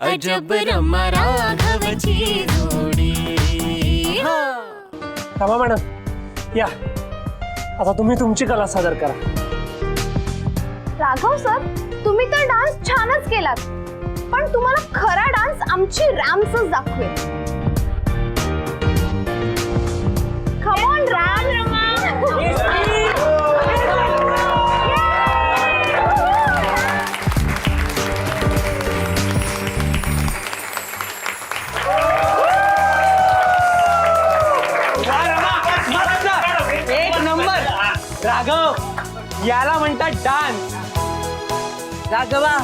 अजब रमा राघवची जोडी। थांबा मॅडम, या आता तुम्ही तुमची कला सादर करा। राघव सर, तुम्ही तर डान्स छानच केलात, पण तुम्हाला खरा डान्स आमची रॅम्सच दाखवेल। Come on RAM Rama. एक नंबर राघव, याला म्हणतात डान्स। राघवा,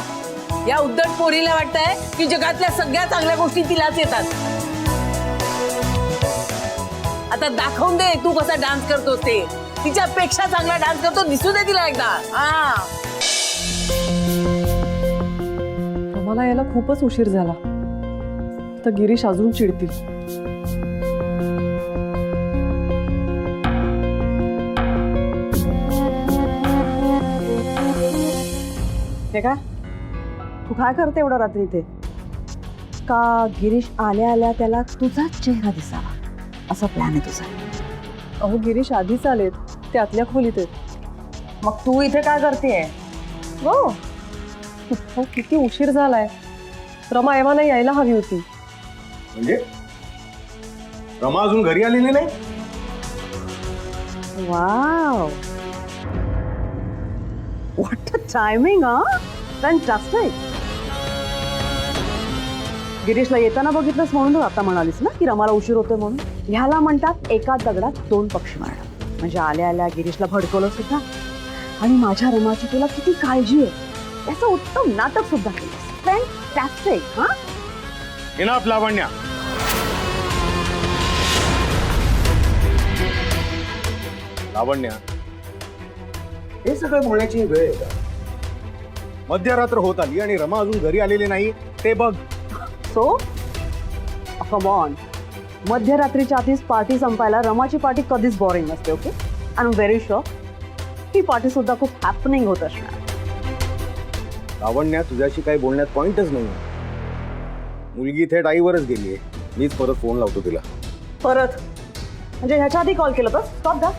या उद्धट पोरीला वाटतंय की जगातल्या सगळ्या चांगल्या गोष्टी तिलाच येतात। आता दाखवून दे तू कसा डान्स करतोस ते। तिच्यापेक्षा चांगला डान्स करतो दिसू दे तिला एकदा। मला याला खूपच उशीर झाला, तर गिरीश अजून चिडतील। हे काय, तू काय करते एवढा रात्री इथे? का गिरीश आल्या आल्या त्याला तुझाच चेहरा दिसावा असा प्लॅन आहे तुझा? अहो गिरीश आधीच आलेत, ते आतल्या खोलीत आहेत। मग तू इथे काय करतेय? हो, किती उशीर झालाय। रमा एव्हाना यायला हवी होती। म्हणजे रमा अजून घरी आलेली नाही? Wow, what a timing, fantastic. गिरीशला येताना बघितलंस म्हणून तू आता म्हणालीस ना की रमाला उशीर होतोय म्हणून? ह्याला म्हणतात एका दगडात दोन पक्षी मारणं। म्हणजे आल्या आल्या गिरीशला भडकवलं सुद्धा, आणि माझ्या रमाची तुला किती काळजी आहे याचं उत्तम नाटक सुद्धा केलंस। फॅन्टास्टिक। इनफ लावण्या, लावण्या, हे सगळं बोलण्याची वेळ आहे का? मध्यरात्र होत आली आणि रमा अजून घरी आलेली नाही ते बघ। सो कम ऑन, मध्यरात्रीच्या आधीच पार्टी संपायला रमाची पार्टी कधीच बोरिंग नसते। Okay, I am very sure he party सुद्धा खूप हॅपनिंग होत असणार। लावण्या, तुझ्याशी काही बोलण्यात पॉइंटच नाही। मुलगी थेट आईवरच गेलीये। मीच परत फोन लावतो तिला। परत म्हणजे ह्याच्या आधी कॉल केला तर स्टॉप दा।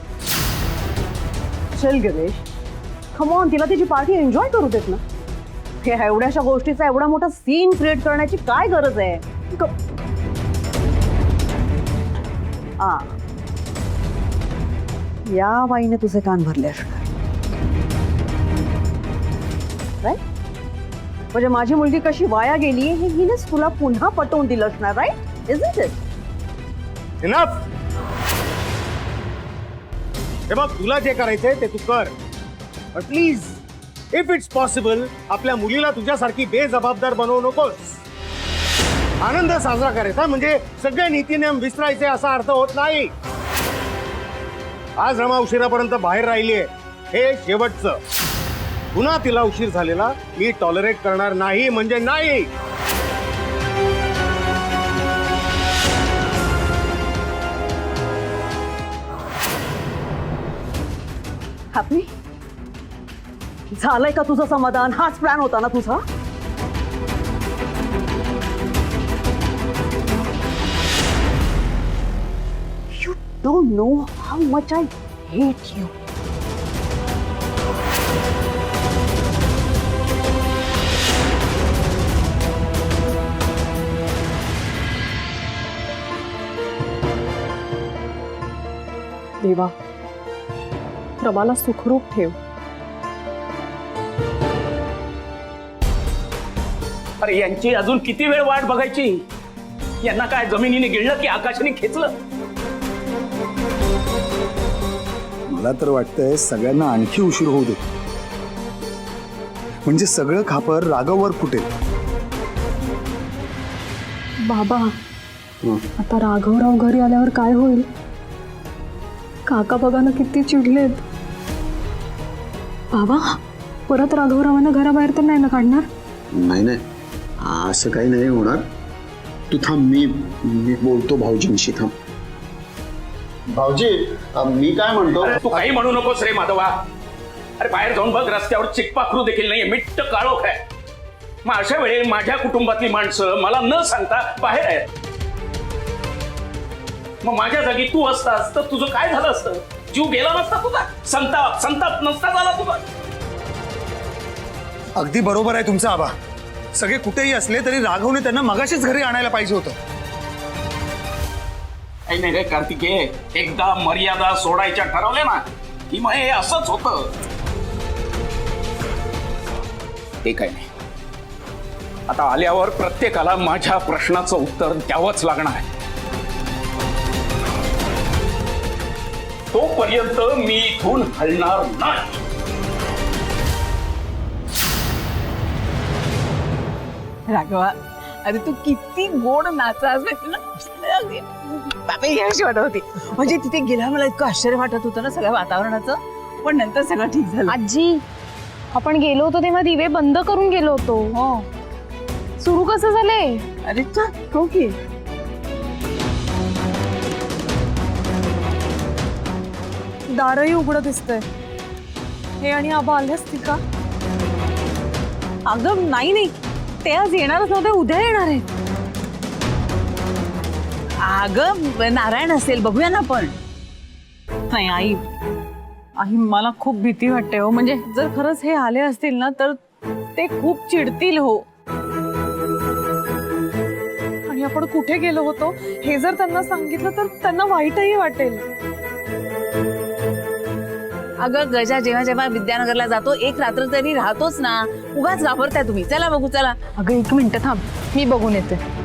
चल गिरीश, कम ऑन, तिला तिची पार्टी एन्जॉय करू देत ना। हे एवढ्याशा गोष्टीचा एवढा मोठा सीन क्रिएट करण्याची काय गरज आहे? या बाईने तुझे कान भरले असणार, राईट? म्हणजे माझी मुलगी कशी वाया गेली हे हिनेच तुला पुन्हा पटवून दिलं असणार, राईट? Isn't it? इनफ। हे बघ, तुला जे करायचंय ते तू कर, पण प्लीज इफ इट्स पॉसिबल आपल्या मुलीला तुझ्यासारखी बेजबाबदार बनवू नकोस। आनंद साजरा करायचा म्हणजे सगळे नीतीनियम विसरायचे असा अर्थ होत नाही। आज रमा उशिरापर्यंत बाहेर राहिलीये, हे शेवटचं। पुन्हा तिला उशीर झालेला मी टॉलरेट करणार नाही म्हणजे नाही। हॅपी झालंय का तुझं समाधान? हाच प्लॅन होता ना तुझा? You don't know how much I hate you. देवा, रमाला सुखरूप ठेव। अरे यांची अजून किती वेळ वाट बघायची? यांना काय जमिनीने गिळलं की आकाशाने खेचलं? मला तर वाटतंय सगळ्यांना आणखी उशीर होऊ दे, म्हणजे सगळं खापर राघववर फुटेल। बाबा, आता राघवराव घरी आल्यावर काय होईल? काका बघा ना किती चिडलेत। बाबा, परत राघवरावांना घराबाहेर तर नाही ना काढणार? नाही नाही, असं काही नाही होणार। तू थांब, मी बोलतो भाऊजींशी। थांब भाऊजी, मी काय म्हणतो? तू काही म्हणू नकोस रे माधवा। अरे बाहेर जाऊन बघ, रस्त्यावर चिकपाखरू देखील नाहीये, मिट्ट काळोख आहे। मग अशा वेळी माझ्या कुटुंबातली माणसं मला न सांगता बाहेर आहेत. मग माझ्या जागी तू असतास तर तुझं काय झालं असतं? जीव गेला नसता तुझा, संताप नसता झाला तुझा. अगदी बरोबर आहे तुमचा आबा. सगळे कुठेही असले तरी राघवने त्यांना मगाशीच घरी आणायला पाहिजे होतं. काही नाही रे कार्तिकेय, एकदा मर्यादा सोडायच्या ठरवल्या ना की मग हे असंच होतं. ते काय नाही, आता आल्यावर प्रत्येकाला माझ्या प्रश्नाचं उत्तर द्यावंच लागणार आहे. तोपर्यंत मी इथून हलणार नाही. राघवा, अरे तू किती गोड नाचास बाबा याशी वाटत होती. म्हणजे तिथे गेला मला इतकं आश्चर्य वाटत होतं ना सगळ्या वातावरणाचं, पण नंतर सगळं ठीक झालं. आजी, आपण गेलो होतो तेव्हा दिवे बंद करून गेलो होतो. हो. सुरू कसं झालंय? अरे चा हो की. दारही उघडं दिसतंय. हे आणि आबा आले असतील का? अगं नाही, ते आज येणारच नव्हते, उद्या येणार आहे. अगं नारायण असेल, बघूया ना आपण. नाही आई, मला खूप भीती वाटते हो. म्हणजे जर खरंच हे आले असतील ना तर ते खूप चिडतील हो. आणि आपण कुठे गेलो होतो हे जर त्यांना सांगितलं तर त्यांना वाईटही वाटेल. अगं गजा जेव्हा जेव्हा विद्यानगरला जातो एक रात्र तरी राहतोच ना, उगाच घाबरताय तुम्ही. चला बघू, चला. अगं 1 मिनिट थांब, मी बघून येते.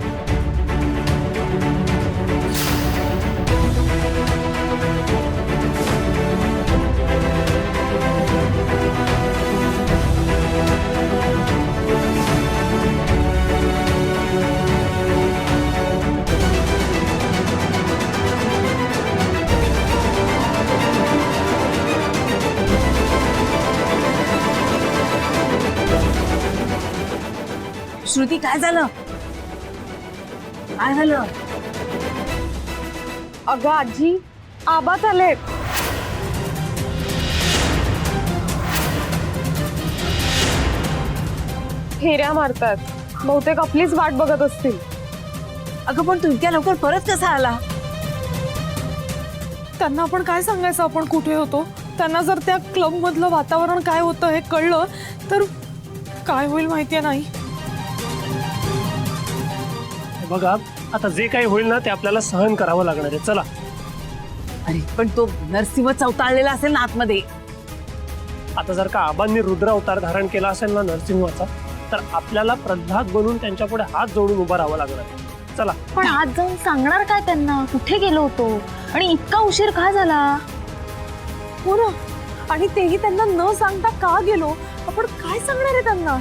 श्रुती काय झालं? काय झालं? अगं आजी, आबाच आले. फेऱ्या मारतात, बहुतेक आपलीच वाट बघत असतील. अगं पण तू इतक्या लवकर परत कसा आला? त्यांना आपण काय सांगायचं आपण कुठे होतो? त्यांना जर त्या क्लब मधलं वातावरण काय होतं हे कळलं तर काय होईल माहितीये नाही. बघा, आता जे काही होईल ना ते आपल्याला सहन करावं लागणार आहे. चला. अरे पण तो नरसिंह चौताळलेला असेल ना आतमध्ये. आता जर का आबांनी रुद्र अवतार धारण केला असेल ना नरसिंहाचा, तर आपल्याला प्रल्हाद बनून त्यांच्या पुढे हात जोडून उभं राहावं लागणार आहे. चला. पण आज जाऊन सांगणार काय त्यांना? कुठे गेलो होतो आणि इतका उशीर का झाला? हो ना, आणि तेही त्यांना न सांगता का गेलो? आपण काय सांगणार आहे त्यांना?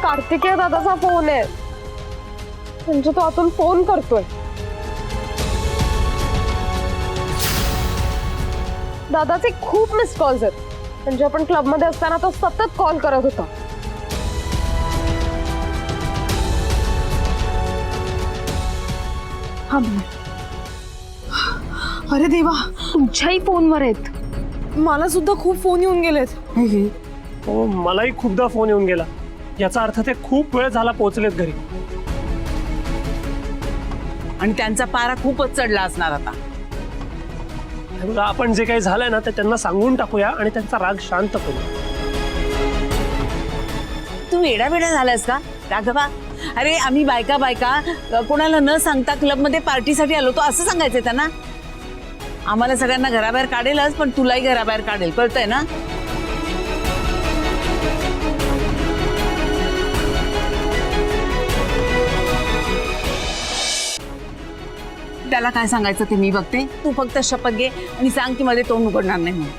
कार्तिकेय दादाचा फोन आहे, म्हणजे तो आतून फोन करतोय. दादाचे खूप मिस कॉल्स आहेत, म्हणजे आपण क्लब मध्ये असताना तो सतत कॉल करत होता. अरे देवा, तुमच्याही फोनवर आहेत. मला सुद्धा खूप फोन येऊन गेलेत. हो, मलाही खूपदा फोन येऊन गेला. याचा अर्थ ते खूप वेळ झाला पोहोचलेत घरी. आणि त्यांचा पारा खूपच चढला असणार आता. बघा, आपण जे काही झालंय ना ते त्यांना सांगून टाकूया आणि त्यांचा राग शांत करूया. तू वेडा झालास का राघवा? अरे आम्ही बायका कोणाला न सांगता क्लब मध्ये पार्टीसाठी आलो तो असं सांगायचंय त्यांना. आम्हाला सगळ्यांना घराबाहेर काढेलच, पण तुलाही घराबाहेर काढेल, कळतंय ना? त्याला काय सांगायचं ते मी बघते. तू फक्त शपथ घे आणि सांग की मध्ये तोंड उघडणार नाही म्हणून.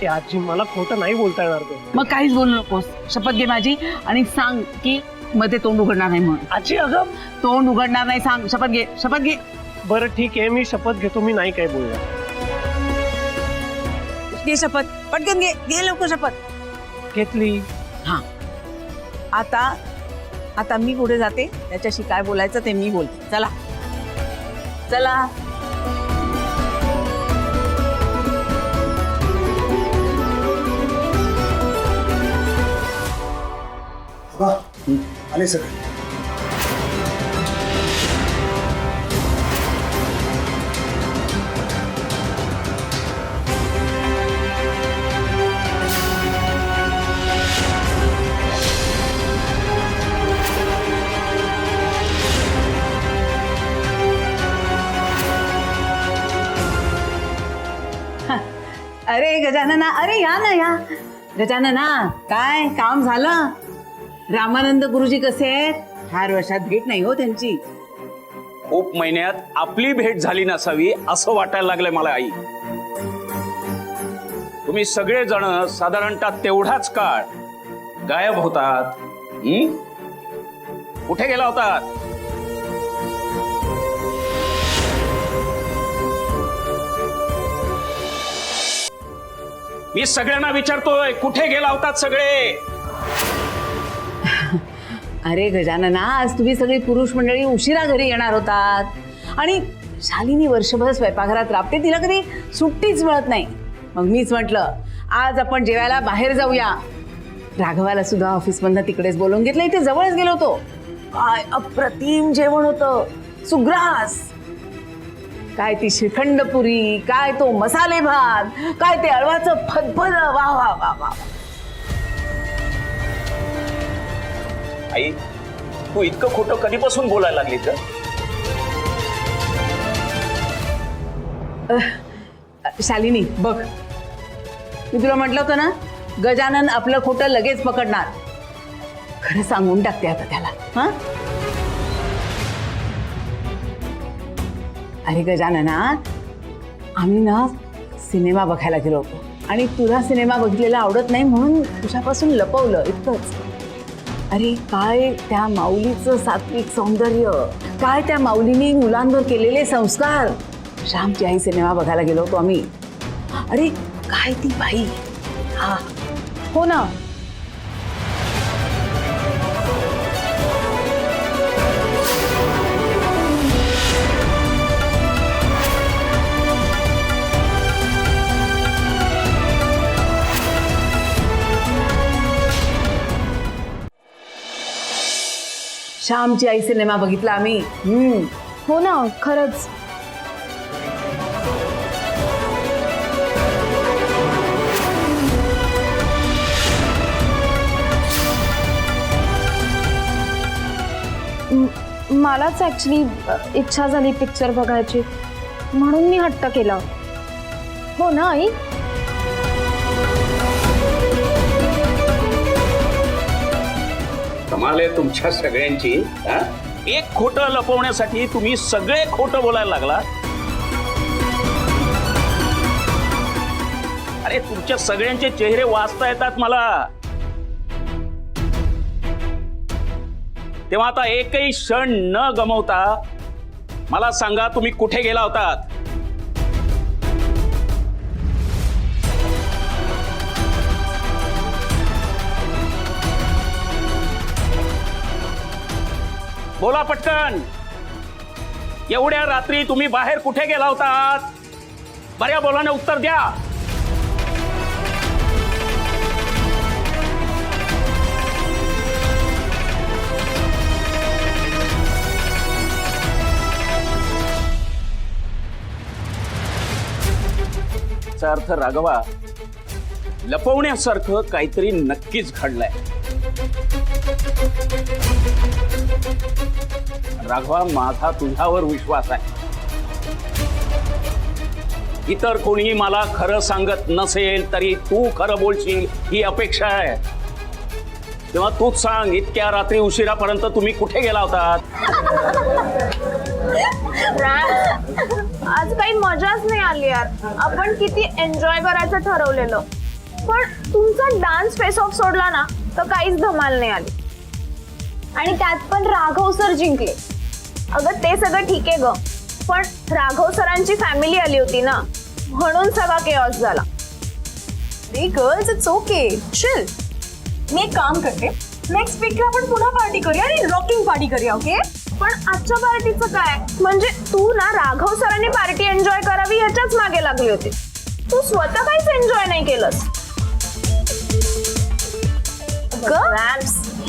ते आजी, मला खोटं नाही बोलता येणार. ते मग काहीच बोलू नकोस. शपथ घे माझी आणि सांग की मध्ये तोंड उघडणार नाही म्हणून. आजी अगं, तोंड उघडणार नाही, सांग. शपथ घे, शपथ घे. बरं ठीक आहे, मी शपथ घेतो, मी नाही काय बोलणार. घे शपथ, पटकन घे, घे लवकर शपथ. घेतली. हा, आता मी पुढे जाते, त्याच्याशी काय बोलायचं ते मी बोलते. चला चला. आले सगळे. अरे गजानना, अरे या ना या. गजानना, काय काम झालं? रामानंद गुरुजी कसे आहेत? फार वर्षात भेट नाही हो त्यांची. खूप महिन्यात आपली भेट झाली नसावी असं वाटायला लागलंय मला आई. तुम्ही सगळेजण साधारणतः तेवढाच काळ गायब होतात. कुठे गेला होतात? मी सगळ्यांना विचारतोय, कुठे गेला होतात सगळे? अरे गजानना, आज तुम्ही सगळी पुरुष मंडळी उशिरा घरी येणार होतात आणि शालिनी वर्षभर स्वयंपाकघरात राबते, तिला कधी सुट्टीच मिळत नाही. मग मीच म्हटलं आज आपण जेवायला बाहेर जाऊया. राघवाला सुद्धा ऑफिसमधनं तिकडेच बोलवून घेतलं, इथे जवळच गेलो होतो. काय अप्रतिम जेवण होतं, सुग्रास. काय ती श्रीखंड पुरी, काय तो मसाले भात, काय ते अळवाचं फदफद, वा वा वा वा. आई, तू इतकं खोटं कधीपासून बोलायला लागली का? शालिनी बघ, मी तुला म्हटलं होतं ना, गजानन आपलं खोटं लगेच पकडणार. खरं सांगून टाकते आता त्याला. हा, अरे गजानना, आम्ही ना सिनेमा बघायला गेलो होतो आणि तुला सिनेमा बघितलेला आवडत नाही म्हणून तुझ्यापासून लपवलं, इतकंच. अरे काय त्या माऊलीचं सात्विक सौंदर्य, काय त्या माऊलीने मुलांवर केलेले संस्कार. श्यामची आई सिनेमा बघायला गेलो होतो आम्ही. अरे काय ती बाई. हा हो ना. श्यामची आई सिनेमा बघितला आम्ही. हो ना, खरंच. मलाच ऍक्च्युली इच्छा झाली पिक्चर बघायची, म्हणून मी हट्ट केला. हो ना आई? कमाल आहे तुमच्या सगळ्यांची. एक खोटं लपवण्यासाठी तुम्ही सगळे खोटं बोलायला लागला. अरे तुमच्या सगळ्यांचे चेहरे वाचता येतात मला. तेव्हा आता एकही क्षण न गमावता मला सांगा, तुम्ही कुठे गेला होतात? बोला पटकन. एवढ्या रात्री तुम्ही बाहेर कुठे गेला होतात? बऱ्या बोलाने उत्तर द्या. याचा अर्थ राघवा, लपवण्यासारखं काहीतरी नक्कीच घडलंय. राघवा, माझा तुझ्यावर विश्वास आहे. इतर कोणी मला खरं सांगत नसेल तरी तू खरं बोलशील ही अपेक्षा आहे. तेव्हा तूच सांग, इतक्या रात्री उशिरापर्यंत तुम्ही कुठे गेला होतात? आज काही मजाच नाही आली यार. आपण किती एन्जॉय करायचं ठरवलेलं, पण तुमचा डान्स फेस ऑफ सोडला ना तर काहीच धमाल नाही आली. आणि त्यात पण राघव सर जिंकले. अगं ते सगळं ठीक आहे ग, पण राघव सरांची फॅमिली आली होती ना, म्हणून सगळा केऑस झाला. Girls, it's okay, chill. मी एक काम करते, नेक्स्ट वीकला आपण पुन्हा पार्टी करूया आणि रॉकिंग पार्टी करूया. ओके? पण आजच्या पार्टीचं काय? म्हणजे तू ना राघव सरांनी पार्टी एन्जॉय करावी याच्याच मागे लागली होती. तू स्वतः काहीच एन्जॉय नाही केलंस.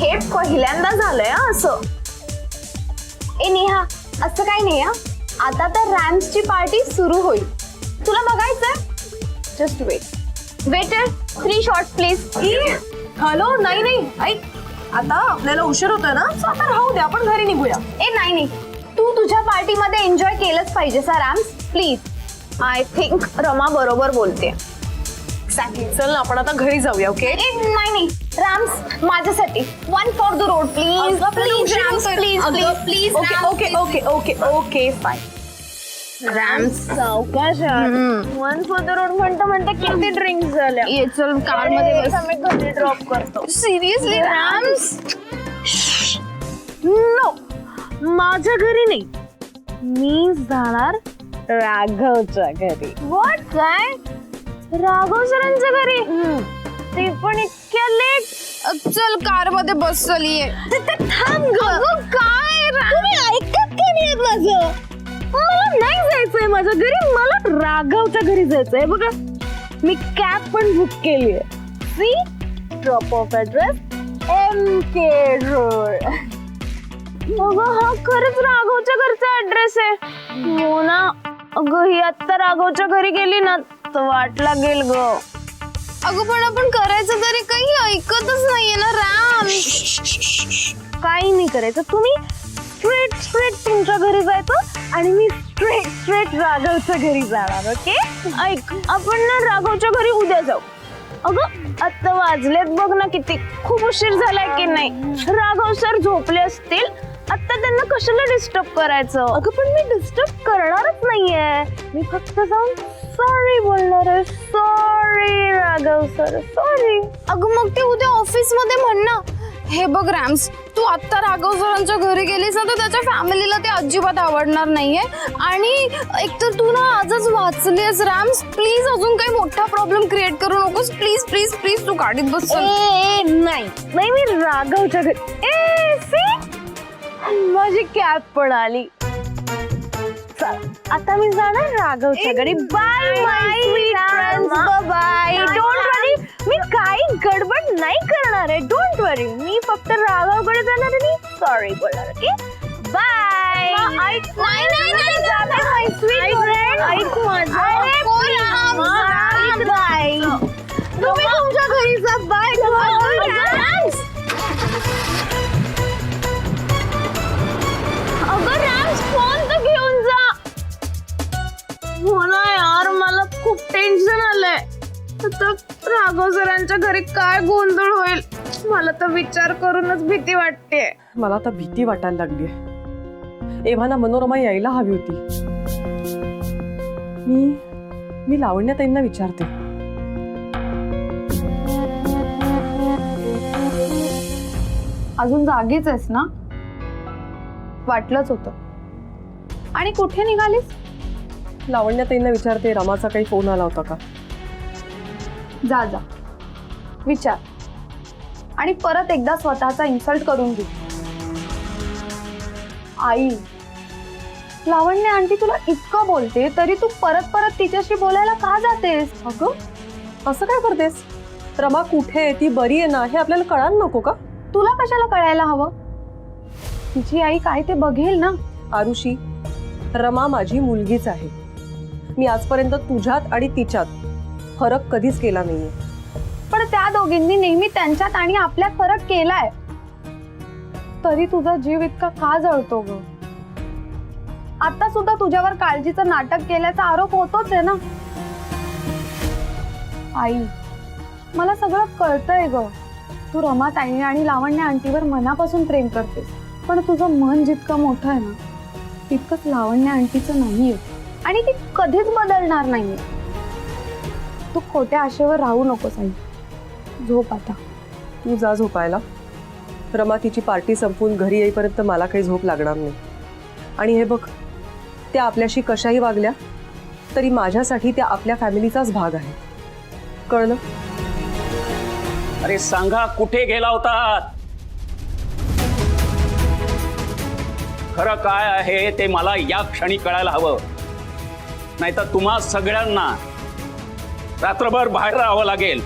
हे पहिल्यांदा झालंय हं असं. ए नेहा, असं काही नाही हा. आता तर रॅम्सची पार्टी सुरू होईल. तुला बघायचंय? Just wait. Waiter 3 shots please. Hello, नाही नाही, ऐक, आता आपल्याला उशीर होतोय ना, so आता राहू दे, आपण घरी निघूया. ए नाही नाही, तू तुझ्या पार्टीमध्ये एन्जॉय केलंच पाहिजे सा rams, please. I think Rama बरोबर बोलते. एक्झॅक्टली. चल ना, आपण आता घरी जाऊया. ओके? नाही नाही, रॅम्स माझ्यासाठी 1 for the road please. Please rams, please please please. Okay okay okay okay okay fine. Rams सावकाश 1 फॉर द रोड म्हणता किती ड्रिंक्स झाल्या. ये चल कार मध्ये बस, मी घरी ड्रॉप करतो. Seriously rams? नो, माझ्या घरी नाही, मी जाणार राघवच्या घरी. व्हॉट? काय? राघव सरांच्या घरी? ते पण इतक्या लेट? चल कार मध्ये बस. चलिये. थांब ग. काय तुम्ही ऐकत का नाही माझं? मला नाही जायचंय माझ्या घरी, मला राघवच्या घरी जायचंय. बघा, मी कॅब पण बुक केली आहे. See, drop off address MK road. अगं हा खरंच राघवच्या घरचा ऍड्रेस आहे. हो ना. अगं ही आता राघवच्या घरी गेली ना तर वाट लागेल ग. अगं पण आपण करायचं तरी काही ऐकतच नाहीये ना रॅम. काही नाही करायचं, तुम्ही स्ट्रेट तुमच्या घरी जायचं आणि मी स्ट्रेट राघवच्या घरी जाणार. ओके? ऐक, आपण ना राघवच्या घरी उद्या जाऊ. अगं आता वाजलेत बघ ना किती, खूप उशीर झालाय की नाही. राघव सर झोपले असतील आता, त्यांना कशाला डिस्टर्ब करायचं. अगं पण मी डिस्टर्ब करणारच नाहीये, मी फक्त जाऊन सॉरी बोलणार आहे. Sorry Raghav sir, sorry. अगं मग ते उद्या ऑफिस मध्ये म्हण ना, हे बघ रॅम्स, तू आता राघव सरांच्या घरी गेलीस ना तर त्याच्या फॅमिलीला ते अजिबात आवडणार नाहीये. आणि एकतर तू ना आजच वाचलीस रॅम्स, प्लीज अजून काही मोठा प्रॉब्लेम क्रिएट करू नकोस. प्लीज प्लीज प्लीज तू गाडीत बस. नाही नाही, मी राघवच्या घरी. माझी कॅब पण आली. आता मी जाणार राघवच्या घरी. Bye my sweet friends, bye. Don't worry, मी काही गडबड नाही करणार आहे. डोंट वरी, मी फक्त राघवकडे जाणार आणि सॉरी बोलणार. Okay, bye. नाही नाही नाही, जाते माय स्वीट फ्रेंड. ऐक माझं. बाय. तुम्ही तुमच्या घरी जा. बाय. अगं रॅम्स, फोन तर घेऊन जा. हो ना यार, मला खूप टेन्शन आलंय. आता राघव सरांच्या घरी काय गोंधळ होईल, मला तर विचार करूनच भीती वाटते. मला आता भीती वाटायला लागली. एव्हाना मनोरमा यायला हवी होती. मी लावण्याताईंना विचारते. अजून जागीच आहेस ना? वाटलंच होतं. आणि कुठे निघालीस? लावण्याताईंना विचारते, रमाचा काही फोन आला होता का. जा जा, विचार. आणि परत एकदा स्वतःचा इन्सल्ट करून घे. आई, लावण्य आंटी तुला इतकं बोलते तरी तू परत परत तिच्याशी बोलायला का जातेस? अगं असं काय करतेस? रमा कुठे आहे, ती बरी आहे ना, हे आपल्याला कळायला नको का? तुला कशाला कळायला हवं? तिची आई काय ते बघेल ना. आरुषी, रमा माझी मुलगीच आहे. मी आजपर्यंत तुझ्यात आणि तिच्यात फरक कधीच केला नाहीये. पण त्या दोघींनी नेहमी त्यांच्यात आणि आपल्यात फरक केलाय. तरी तुझा जीव इतका का जळतो ग? आता सुद्धा तुझ्यावर काळजीचं नाटक केल्याचा आरोप होतोच आहे ना. आई, मला सगळं कळतंय ग. तू रमा ताईने आणि लावण्य आंटीवर मनापासून प्रेम करतेस. पण तुझं मन जितकं मोठं आहे ना, तितकंच लावण्य आंटीचं नाहीये. आणि ती कधीच बदलणार नाहीये. तू खोट्या आशेवर राहू नकोस आई. झोप आता. तू जा झोपायला. रमा तिची पार्टी संपून घरी येईपर्यंत मला काही झोप लागणार नाही. आणि हे बघ, त्या आपल्याशी कशाही वागल्या तरी माझ्यासाठी त्या आपल्या फॅमिलीचाच भाग आहे. कळलं? अरे सांगा, कुठे गेला होता? खरं काय आहे ते मला या क्षणी कळायला हवं. नाहीतर तुम्हा सगळ्यांना रात्रभर बाहेर राहावं लागेल.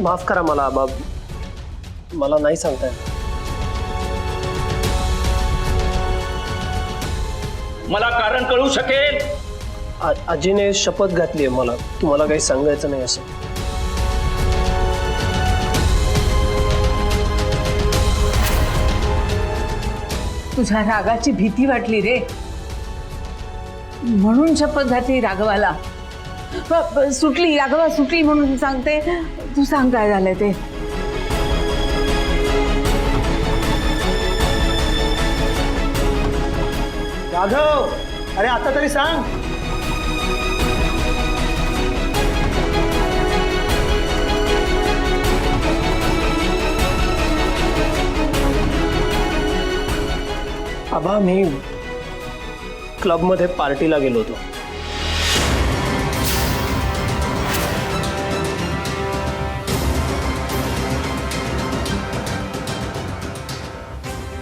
माफ करा मला आबा, मला नाही सांगता येत. मला कारण कळू शकेल. आजीने शपथ घातली आहे मला तुम्हाला काही सांगायचं नाही असं. तुझ्या रागाची भीती वाटली रे, म्हणून शपथ घातली राघवाला. सुटली राघवा, सुटली म्हणून सांगते. तू सांग काय झालंय ते. राघव, अरे आता तरी सांग. आबा मी क्लबमध्ये पार्टीला गेलो होतो.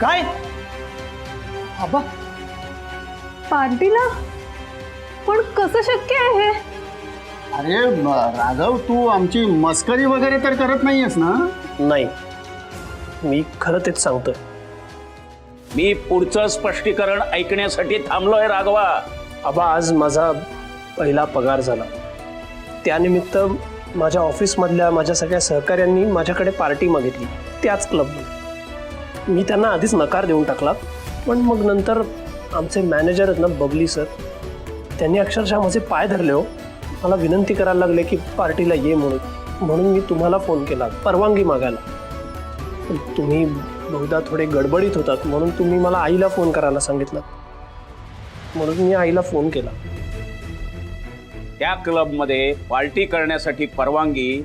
काय? आबा, पार्टीला? पण कसं शक्य आहे? अरे राघव, तू आमची मस्करी वगैरे तर करत नाहीयेस ना? नाही, मी खरं तेच सांगतोय. मी पुढचं स्पष्टीकरण ऐकण्यासाठी थांबलोय राघवा. आबा आज माझा पहिला पगार झाला. त्यानिमित्त माझ्या ऑफिसमधल्या माझ्या सगळ्या सहकाऱ्यांनी माझ्याकडे पार्टी मागितली, त्याच क्लबमध्ये. मी त्यांना आधीच नकार देऊन टाकला, पण मग नंतर आमचे मॅनेजर आहेत ना बबली सर, त्यांनी अक्षरशः माझे पाय धरले हो. मला विनंती करायला लागले की पार्टीला ये म्हणून मी तुम्हाला फोन केला परवानगी मागायला. पण तुम्ही बहुधा थोडे गडबडीत होतात म्हणून तुम्ही मला आईला फोन करायला सांगितलं, म्हणून मी आईला फोन केला. त्या क्लबमध्ये पार्टी करण्यासाठी परवानगी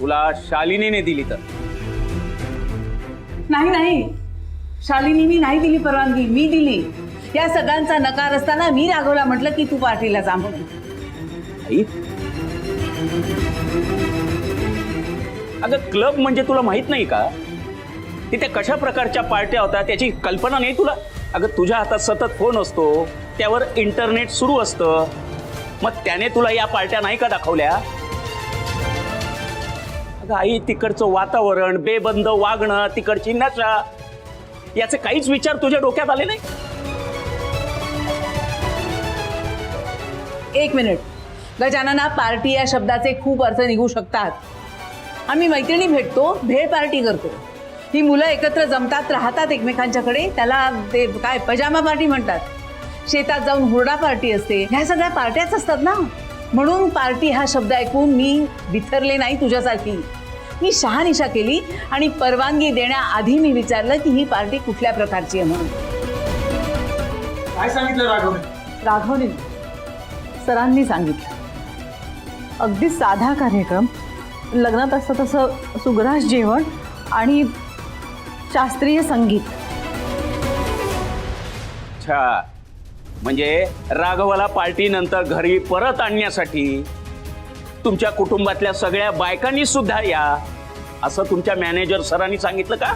तुला शालिनीने दिली तर? नाही, शालिनीने नाही दिली परवानगी, मी दिली. या सगळ्यांचा नकार असताना मी राघवला म्हटलं की तू पार्टीला जा म्हणून. आई, अगं क्लब म्हणजे तुला माहित नाही का? तिथे कशा प्रकारच्या पार्ट्या होत्या त्याची कल्पना नाही तुला? अगं तुझ्या हातात सतत फोन असतो, त्यावर इंटरनेट सुरू असतं, मग त्याने तुला या पार्ट्या नाही का दाखवल्या? अगं आई, तिकडचं वातावरण, बेबंद वागणं, तिकडची नशा, याचे काहीच विचार तुझ्या डोक्यात आले नाही? एक मिनिट गजानना, पार्टी या शब्दाचे खूप अर्थ निघू शकतात. आम्ही मैत्रिणी भेटतो, भेळ पार्टी करतो. ही मुलं एकत्र जमतात, राहतात एकमेकांच्याकडे, त्याला ते काय पजामा पार्टी म्हणतात. शेतात जाऊन हुरडा पार्टी असते, ह्या सगळ्या पार्ट्याच असतात ना. म्हणून पार्टी हा शब्द ऐकून मी बिथरले नाही तुझ्यासारखी. मी शहानिशा केली आणि परवानगी देण्याआधी मी विचारलं की ही पार्टी कुठल्या प्रकारची आहे म्हणून. काय सांगितलं राघव? राघवने सरांनी सांगितलं. अगदी साधा कार्यक्रम, लग्नात असतं तसं सुग्रास जेवण आणि शास्त्रीय संगीत. अच्छा, म्हणजे राघवाला पार्टी नंतर घरी परत आणण्यासाठी तुमच्या कुटुंबातल्या सगळ्या बायकांनी सुद्धा या, असं तुमच्या मॅनेजर सरांनी सांगितलं का?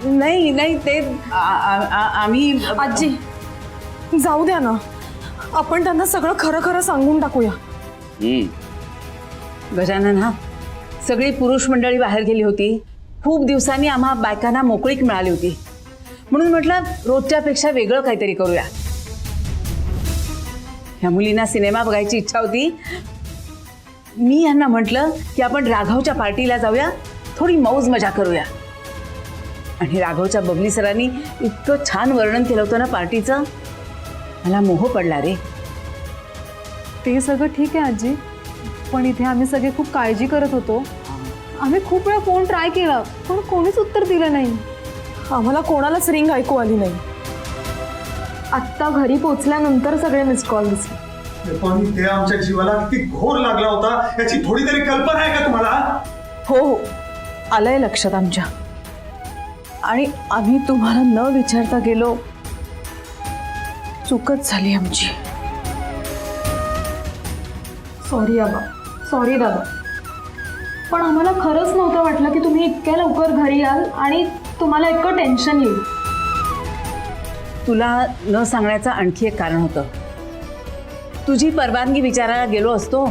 नाही ते आम्ही आजी जाऊ द्या ना, आपण त्यांना सगळं खरं खरं सांगून टाकूया. गजानन, हा सगळी पुरुष मंडळी बाहेर गेली होती. खूप दिवसांनी आम्हा बायकांना मोकळीक मिळाली होती, म्हणून म्हटलं रोजच्यापेक्षा वेगळं काहीतरी करूया. ह्या मुलींना सिनेमा बघायची इच्छा होती. मी यांना म्हटलं की आपण राघवच्या पार्टीला जाऊया, थोडी मौज मजा करूया. आणि राघवच्या बबली सरांनी इतकं छान वर्णन केलं होतं ना पार्टीचं, मला मोह पडला रे. ते सगळं ठीक आहे आजी, पण इथे आम्ही सगळे खूप काळजी करत होतो. आम्ही खूप वेळा फोन ट्राय केला, पण कोणीच उत्तर दिलं नाही. आम्हाला कोणालाच रिंग ऐकू आली नाही. आत्ता घरी पोचल्यानंतर सगळे मिस्ड कॉल दिसले. पण ते आमच्या जीवाला किती घोर लागला होता याची थोडी तरी कल्पना आहे का तुम्हाला? हो, आलंय लक्षात आमच्या. आणि आम्ही तुम्हाला न विचारता गेलो, चूकच झाली आमची. सॉरी आबा, सॉरी दादा, पण आम्हाला खरंच नव्हतं वाटलं की तुम्ही इतक्या लवकर घरी याल आणि तुम्हाला इतकं टेन्शन येईल. तुला न सांगण्याचं आणखी एक कारण होतं. तुझी परवानगी विचारायला गेलो असतो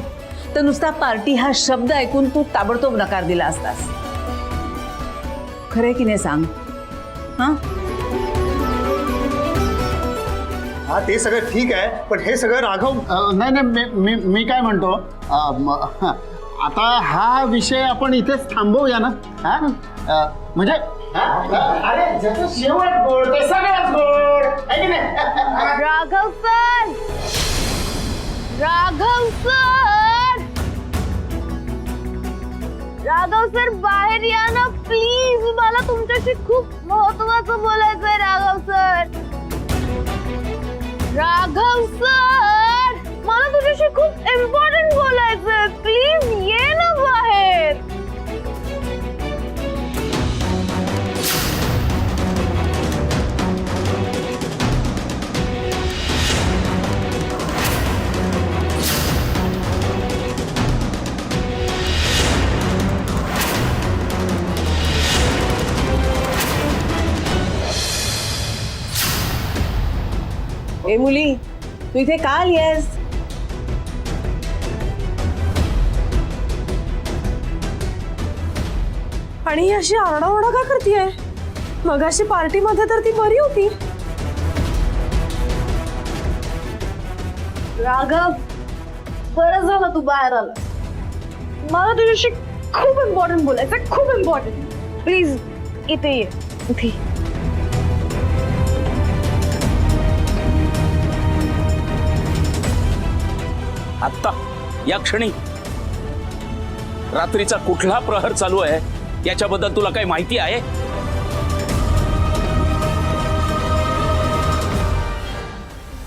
तर नुसता पार्टी हा शब्द ऐकून तू ताबडतोब नकार दिला असतास. खरे की नाही सांग? हा, हा ते सगळं ठीक आहे, पण हे सगळं राघव नाही नाही मी काय म्हणतो, आता हा विषय आपण इथेच थांबवूया ना. हा म्हणजे अरे ज्याचं शेवट गोड ते सगळ्यात गोड आहे की नाही? Raghav sir, Raghav sir, Raghav sir बाहेर या ना प्लीज. मला तुमच्याशी खूप महत्वाचं बोलायचंय राघव सर. राघव सर, मला तुझ्याशी खूप इम्पॉर्टंट बोलायचंय. प्लीज ये ना बाहेर. ए मुली, तू इथे का आली आहेस? आणि ही अशी आरडाओरडा का करतीये? मगाशी पार्टीमध्ये तर ती बरी होती. राघव, बरं झालं तू बाहेर आला. मला तुझ्याशी खूप इम्पॉर्टंट बोलायचं, खूप इम्पॉर्टंट. प्लीज इथे ये, इथे. आत्ता या क्षणी? रात्रीचा कुठला प्रहर चालू आहे याच्याबद्दल तुला काही माहिती आहे?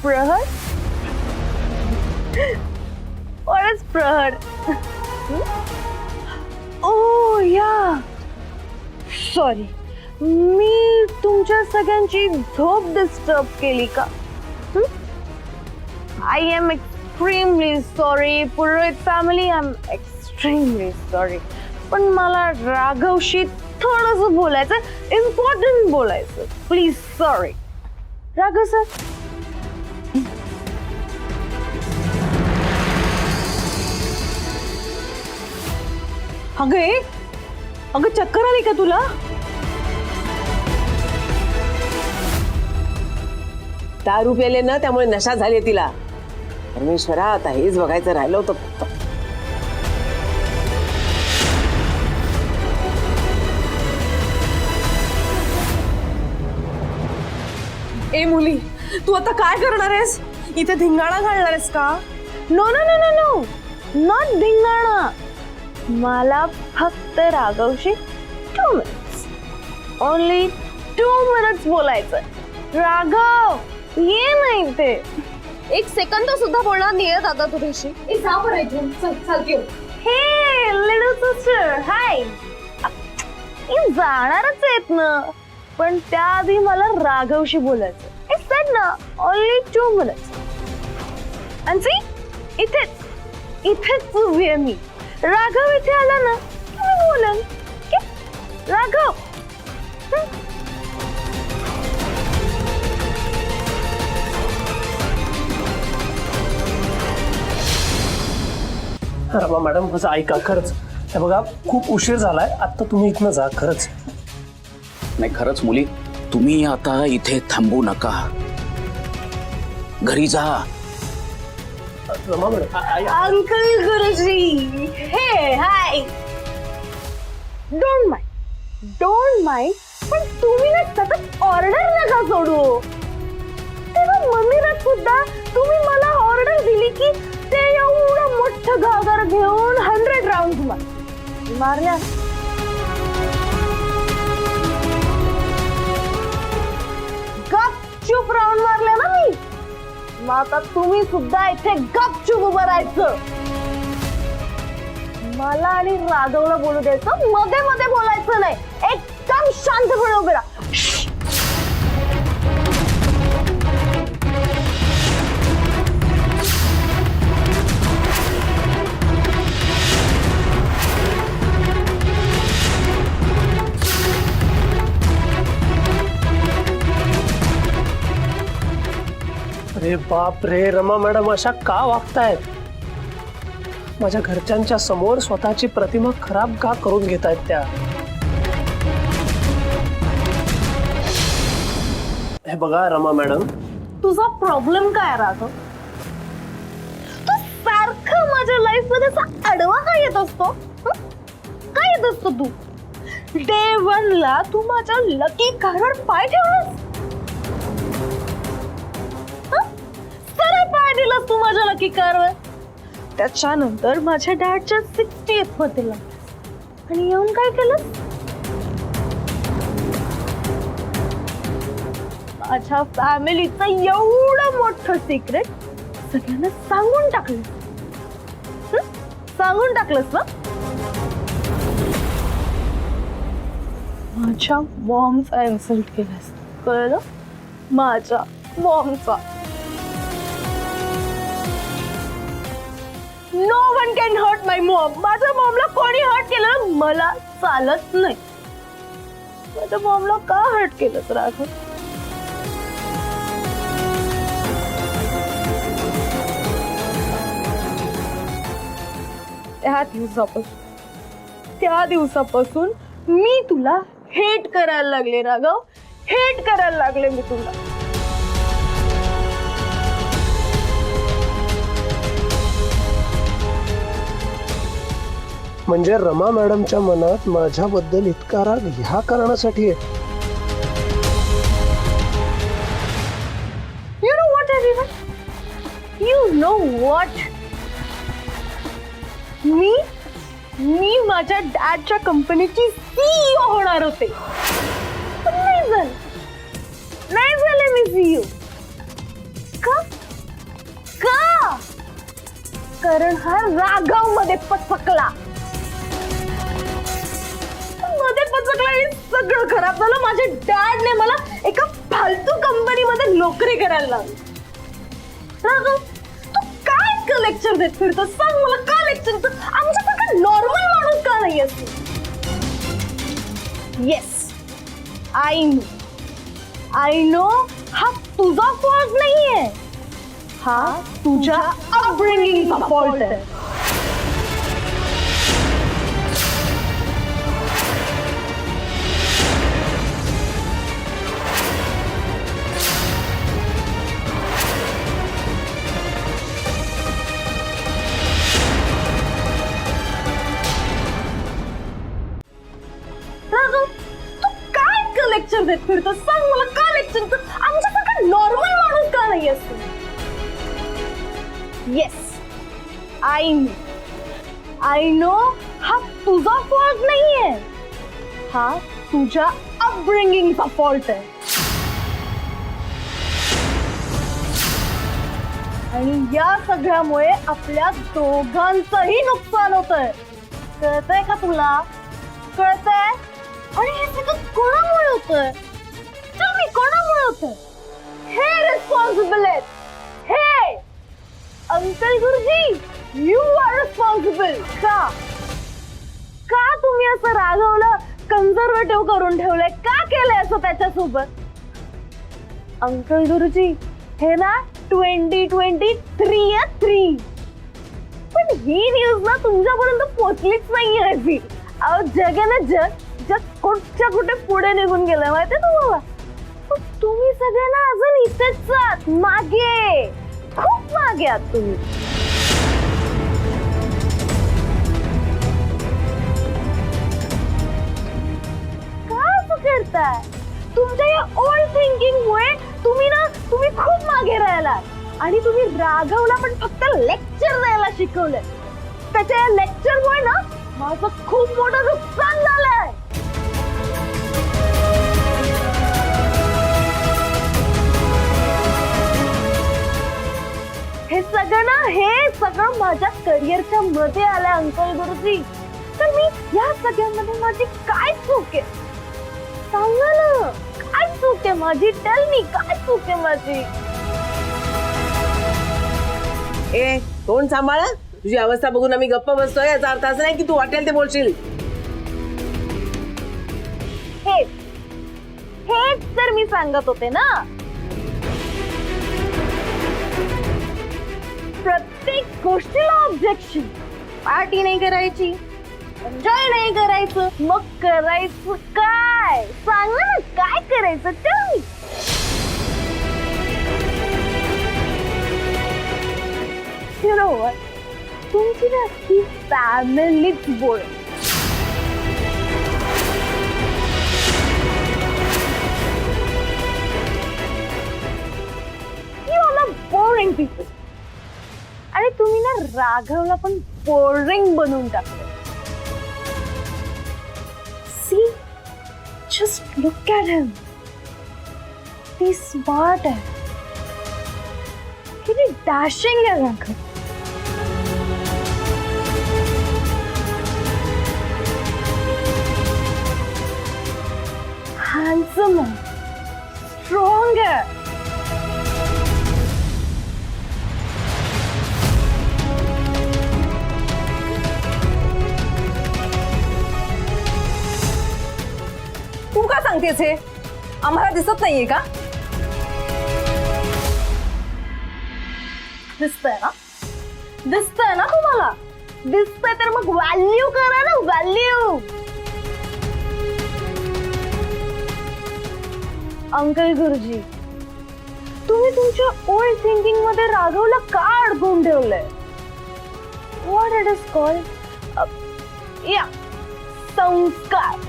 प्रहर? What is प्रहर? ओ या, सॉरी, मी तुमच्या सगळ्यांची झोप डिस्टर्ब केली का? I am extremely sorry. Purohit family, I am extremely sorry. पण मला राघवशी थोडंसं बोलायचं, इम्पॉर्टंट बोलायचं. Please sorry. राघव सर, अगं चक्कर आली का तुला? दारू प्याले ना, त्यामुळे नशा झाली तिला. परमेश्वरा, आता हेच बघायचं राहिलं होतं फक्त. ए मुली, तू आता काय करणार आहेस? इथे धिंगाणा घालणार आहेस का? No no no no no, not धिंगाणा. मला फक्त राघवशी 2 minutes, ओनली 2 minutes बोलायचं. राघव, ये नाही ते. 1 सेकंद सुद्धा बोलणार नाहीये दादा तुझ्याशी. हे लिटल सिस्टर, हाय. जाणारच आहेत ना, पण त्याआधी मला राघवशी बोलायचं. इट्स सेड ना, ओनली 2 minutes. आणि सी, इथेच उभी आहे मी. राघव इथे आला ना की मी बोलन. राघव, रमा मॅडम, माझं ऐका खरंच. हे बघा, खूप उशीर झालाय, आता तुम्ही इथनं जा. खरंच नाही, खरंच मुली, तुम्ही आता इथे थांबू नका, घरी जा. रमा मॅडम, अंकल गुरुजी, हे हाय. डोंट माइंड, पण तुम्ही ना सतत ऑर्डर नका सोडू. तेव्हा मम्मीला सुद्धा तुम्ही मला ऑर्डर दिली की ते एवढं मोठं घागर घेऊन 100 राऊंड मारल्या. गपचूप राऊंड मारल्या ना मी. मग आता तुम्ही सुद्धा इथे गपचूप उभं राहायचं. मला आणि राघवला बोलू द्यायचं, मध्ये मध्ये बोलायचं नाही. एकदम शांतपणे उभे राहा. अरे अरे बाप रे रमा मॅडम, अशा का वागतायत? माझ्या घरच्यांच्या समोर स्वतःची प्रतिमा खराब का करून घेतायत त्या? हे बघा रमा मॅडम, तुझा प्रॉब्लेम काय राघव? तू सारखं माझ्या लाईफ मध्ये असा आडवा का येत असतो? काय येत असतो तू? डे 1 ला तू माझ्या लकी कारवर पाय ठेवलास, सरळ पाय दिलास तू माझ्या लकी कारवर. त्याच्यानंतर माझ्या डॅडच्या 60th बर्थडेला आणि येऊन काय केलं? माझ्या फॅमिलीचं एवढं मोठं सिक्रेट सगळ्यांना सांगून टाकलं. सांगून टाकलंस ना? माझ्या मॉमचा इन्सल्ट केलास, कळलं? माझ्या मॉमचा. No one can hurt my mom. माझ्या मॉमला कोणी हर्ट केलं मला चालत नाही. माझ्या मॉमला का हर्ट केलं राघव? त्या दिवसापासून मी तुला हेट करायला लागले राघव. हेट करायला लागले मी तुला. म्हणजे रमा मॅडमच्या मनात माझ्याबद्दल इतका राग ह्या कारणासाठी आहे? You know what everyone? You know what? मी माझ्या डॅडच्या कंपनीची सीईओ होणार होते. पण नाही झाले मी सीईओ. का? कारण हा राघव मध्ये पचकला. आणि सगळं खराब झालं. माझ्या डॅडने मला एका फालतू कंपनीमध्ये नोकरी करायला लावली. राघव, तू काय लेक्चर देत फिरतो? सांग मला, का लेक्चर देतो? आमच्यासारखा नॉर्मल माणूस का नाही असतो? येस, आय नो हा तुझा फॉल्ट नाहीये. हा तुझ्या अपब्रिंगिंगचा फॉल्ट आहे. लेक्चर देत फिरतो? सांग मला, का लेक्चर देतो? आमच्यासारखा नॉर्मल माणूस का नाही असतो? येस, आय नो हा तुझा फॉल्ट नाहीये. हा तुझ्या अपब्रिंगिंगचा फॉल्ट आहे. आणि या सगळ्यामुळे आपल्या दोघांचंही नुकसान होतंय. कळतंय का तुला? कळतंय? आणि हे सगळं कोणामुळे होतंय? मी कोणामुळे होतंय? हे रिस्पॉन्सिबल आहेत. हे अंकल गुरुजी, यू आर रिस्पॉन्सिबल. का तुम्ही असं राघवला कन्झर्वेटिव्ह करून ठेवलंय? का केलंय असं त्याच्यासोबत? अंकल गुरुजी, हे ना 2023 पण ही न्यूज ना तुमच्यापर्यंत पोहोचलीच नाही आहे. अहो जग ना जग कुठच्या कुठे पुढे निघून गेलं माहितीये तुम्हाला? पण तुम्ही सगळे ना अजून इथेच आहात, मागे, खूप मागे आहात तुम्ही. काय असं करताय? तुमच्या या ओल्ड थिंकिंग मुळे तुम्ही खूप मागे राहिलात. आणि तुम्ही राघवला पण फक्त लेक्चर द्यायला शिकवलंय. त्याच्या या लेक्चर मुळे ना माझं खूप मोठं नुकसान झालंय. हे सगळं माझ्या करिअरच्या मध्ये आलंय अंकल गुरुजी. तर मी या सगळ्यामध्ये माझी काय चूक आहे? सांगा ना, काय चूक आहे माझी? टेल मी, काय चूक आहे माझी? ए तोंड सांभाळ. तुझी अवस्था बघून आम्ही गप्प बसतोय, याचा अर्थ असं नाही की तू वाटेल ते बोलशील. हेच तर मी सांगत होते ना. प्रत्येक गोष्टीला ऑब्जेक्शन. पार्टी नाही करायची, एन्जॉय नाही करायचं, मग करायचं काय? सांग ना, काय करायचं ते मी. You know what? तुमची ना ही फॅमिलीच बोल. You are not boring people. आणि तुम्ही ना राघवला पण बोरिंग बनवून टाकलं. See, just look at him. He's smart आहे. किती डॅशिंग आहे राघव. हँडसम आहे, स्ट्रॉंग आहे. तू का सांगतेस हे? आम्हाला दिसत नाहीये का? दिसतंय ना? दिसतंय ना तुम्हाला? दिसतंय तर मग व्हॅल्यू करा ना, व्हॅल्यू. अंकल गुरुजी, तुम्ही तुमच्या ओल्ड थिंकिंग मध्ये राघवला का अडकवून ठेवलंय? What it is called? या संस्कार.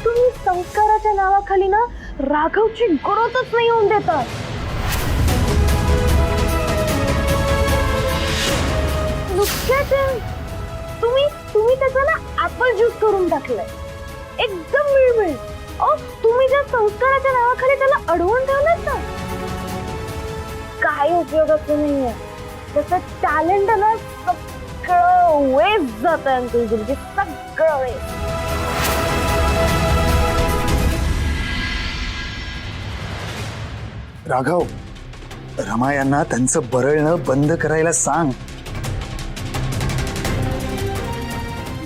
तुम्ही संस्काराच्या नावाखाली ना राघवची ग्रोथच नाही होऊन देतात. तुम्ही त्याचा ना ऍपल ज्यूस करून टाकलाय, एकदम मिळमिळ. तुम्ही ज्या संस्काराच्या नावाखाली त्याला अडवून ठेवलात ना, काही उपयोगाचं नाहीये. त्याचं टॅलेंट ना सगळं वेस्ट जात आहे अंकल गुरुजी, सगळं वेस्ट. राघव, रमा यांना त्यांचं बरळणं बंद करायला सांग.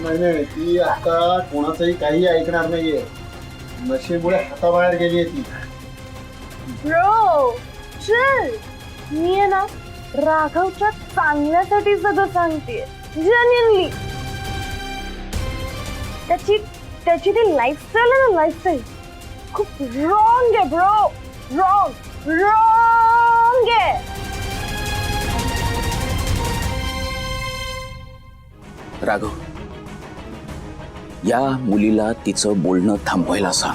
नाही, ती आता कोणाचंही काही ऐकणार नाहीये. नशेमुळे हाताबाहेर गेली ती. ब्रो चल, मी आहे ना राघवच्या चांगल्यासाठी सगळं सांगतेय, जेन्युइनली. त्याची ती लाईफस्टाईल आहे ना, लाईफस्टाईल खूप रॉंग आहे ब्रो. रॉंग आहे. राघव, या मुलीला तिचं बोलणं थांबवायला सांग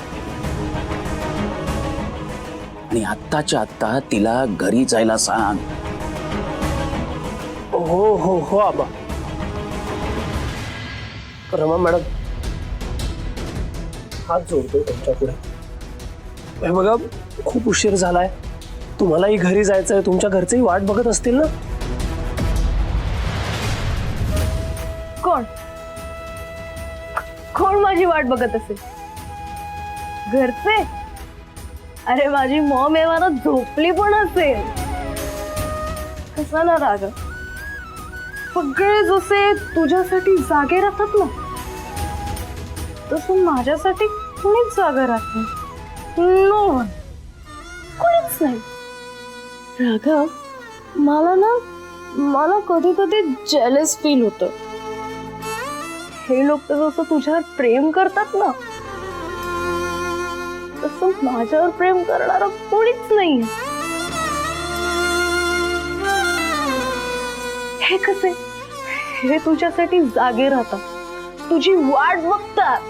आणि आत्ताच्या आत्ता तिला घरी जायला सांग. हो हो हो आबा. रमा मॅडम, हात जोडतो तुमच्या पुढे. हे बघा, खूप उशीर झालाय, तुम्हालाही घरी जायचंय, तुमच्या घरचेही वाट बघत असतील ना. कोण माझी वाट बघत असेल? घरचे? अरे माझी मॉम आहे, मला झोपली पण असेल. कसं ना राघव, सगळे जसे तुझ्यासाठी जागे राहतात ना, तसं माझ्यासाठी कोणीच जागा राहत नाही. नो वन, कोणीच नाही. राघव, मला कधी कधी जेलस फील होतं. हे लोक तर जसं तुझ्यावर प्रेम करतात ना, तसं माझ्यावर प्रेम करणारं कोणीच नाही. हे कसे? हे तुझ्यासाठी जागे राहतात, तुझी वाट बघतात,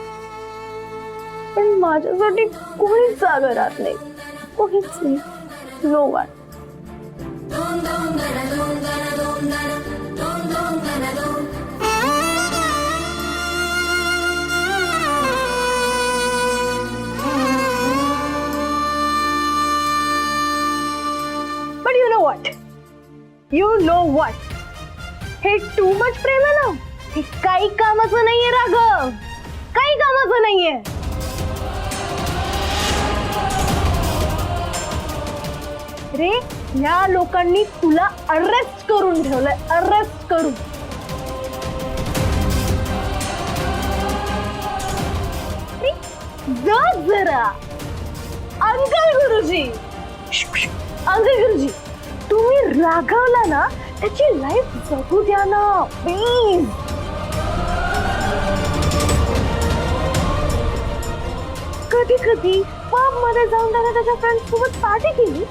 पण माझ्यासाठी कोणीच जागा राहत नाही, कोणीच नाही. No one. You know what? हे टू मच प्रेम आहे ना, हे काही कामाचं नाहीये राघव, काही कामाचं नाहीये. रे, या लोकांनी तुला अरेस्ट करून ठेवलंय, अरेस्ट करून. जर राघवला ना त्याची लाईफ जगू द्या ना प्लीज. कधी कधी पब मध्ये जाऊन त्याने त्याच्या फ्रेंड्स सोबत पार्टी केली,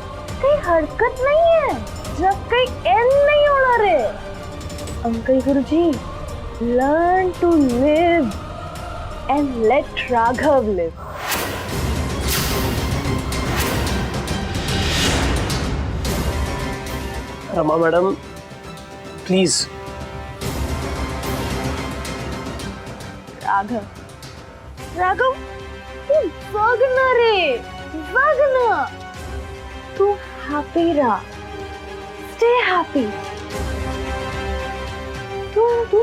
काही हरकत नाहीये. जग काही एंड नाही होणार आहे. Uncle Guruji, learn to live and let Raghav live. Rama madam please. Raghav, Raghav तू बघ ना रे, बघ ना. तू हॅपी राहा, स्टे हॅपी. तू तू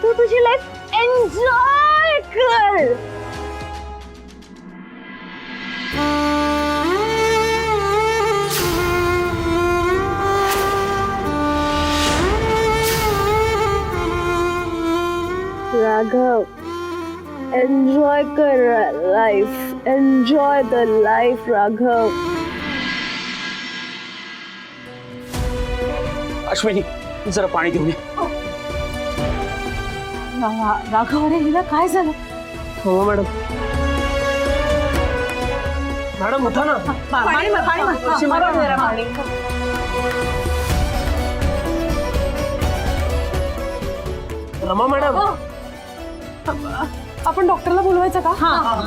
तू तुझी लाईफ एन्जॉय कर. राघव, एन्जॉय कर life, enjoy the life Raghav. Ashwini जरा पाणी घेऊन ये. राघव, अरे हिला काय झालं? हो मॅडम. मॅडम उठा ना. रमा मॅडम, आपण डॉक्टरला बोलवायचं का?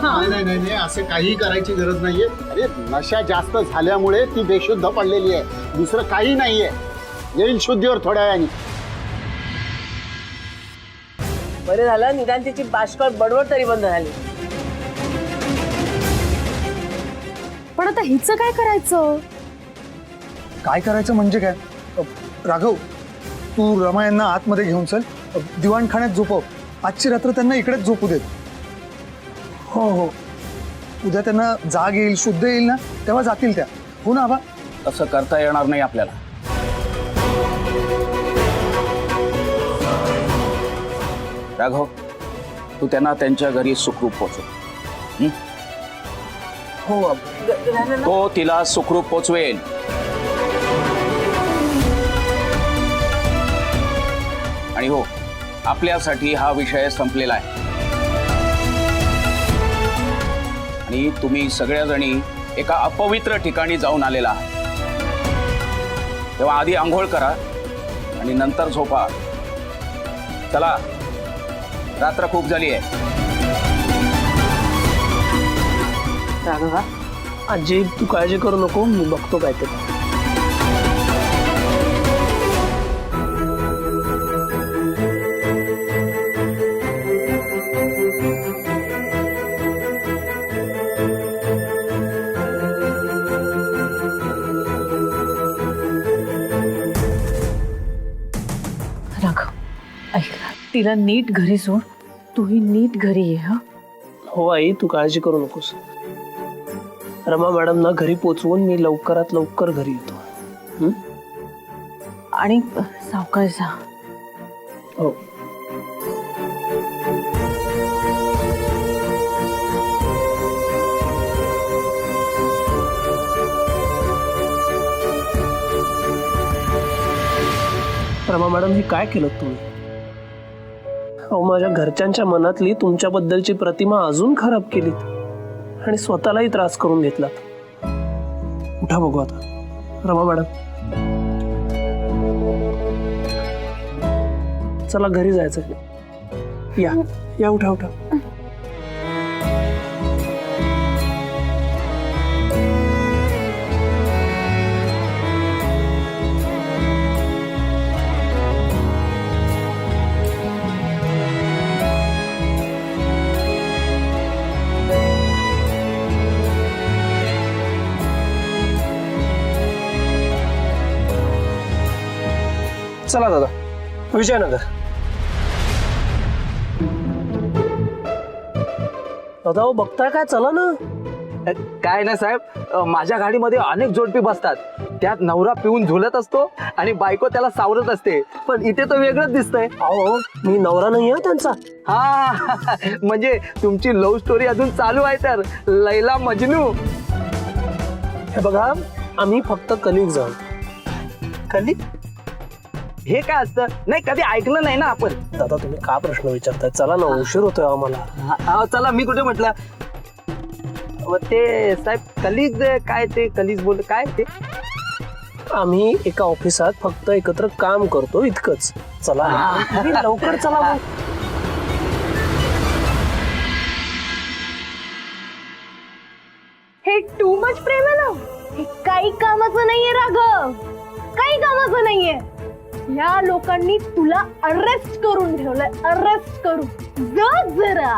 नाही नाही नाही, असं काही करायची गरज नाहीये. अरे नशा जास्त झाल्यामुळे ती बेशुद्ध पडलेली आहे, दुसरं काही नाहीये. येईल शुद्धीवर थोड्या वेळाने. बरं झालं निदान तिची बाष्कळ बडबड तरी बंद झाली. पण आता हिचं काय करायचं? काय करायचं म्हणजे काय? राघव, तू रमा यांना आतमध्ये घेऊन चल, दिवाणखान्यात झोपव. आजची रात्र त्यांना इकडेच झोपू देत. हो हो, उद्या त्यांना जाग येईल, शुद्ध येईल ना, तेव्हा जातील त्या. हो ना आबा? तसं करता येणार नाही आपल्याला. राघव, तू त्यांना त्यांच्या घरी सुखरूप पोचव. हो आबा. तो तिला सुखरूप पोचवेल. आणि हो, आपल्यासाठी हा विषय संपलेला आहे. आणि तुम्ही सगळ्याजणी एका अपवित्र ठिकाणी जाऊन आलेला आहात. तेव्हा आधी आंघोळ करा आणि नंतर झोपा. चला, रात्र खूप झाली आहे. राघवा, आजी तू काळजी करू नको, मी बघतो काय ते. राघव, ऐक, तिला नीट घरी सोड. तूही नीट घरी ये. हा, हो आई, तू काळजी करू नकोस. रमा मॅडम ना घरी पोचवून मी लवकरात लवकर घरी येतो. आणि सावकाश जा. हो. रमा मॅडम, हे काय केलं तुम्ही? अहो, माझ्या घरच्यांच्या मनातली तुमच्याबद्दलची प्रतिमा अजून खराब केलीत आणि स्वतःलाही त्रास करून घेतलात. उठा बघू आता. रमा मॅडम, चला घरी जायचं. या या, उठा उठा. चला दादा, विजयनगर. दादा हो, बघताय काय? चला ना. काय ना साहेब, माझ्या गाडीमध्ये अनेक जोडपी बसतात. त्यात नवरा पिऊन झुलत असतो आणि बायको त्याला सावरत असते. पण इथे तर वेगळंच दिसतंय. अहो, मी नवरा नाही आहे त्यांचा. हा, म्हणजे तुमची लव्ह स्टोरी अजून चालू आहे तर. लैला मजनू. हे बघा, आम्ही फक्त कलिग्ज आहोत. कलिग हे काय असतं? नाही कधी ऐकलं नाही ना आपण. दादा तुम्ही का प्रश्न विचारताय? चला ना, उशीर होतोय आम्हाला. चला मी कुठे म्हटलं. ते साहेब कलिग काय ते कलिग बोल काय ते? आम्ही एका ऑफिसात फक्त एकत्र काम करतो इतकंच. चला अरे, लवकर चला मग. हे टू मच प्रेम आहे ना, हे काही कामाचं नाहीये राघव, काही कामाचं नाहीये. या लोकांनी तुला अरेस्ट करून ठेवलंय, अरेस्ट करून. जरा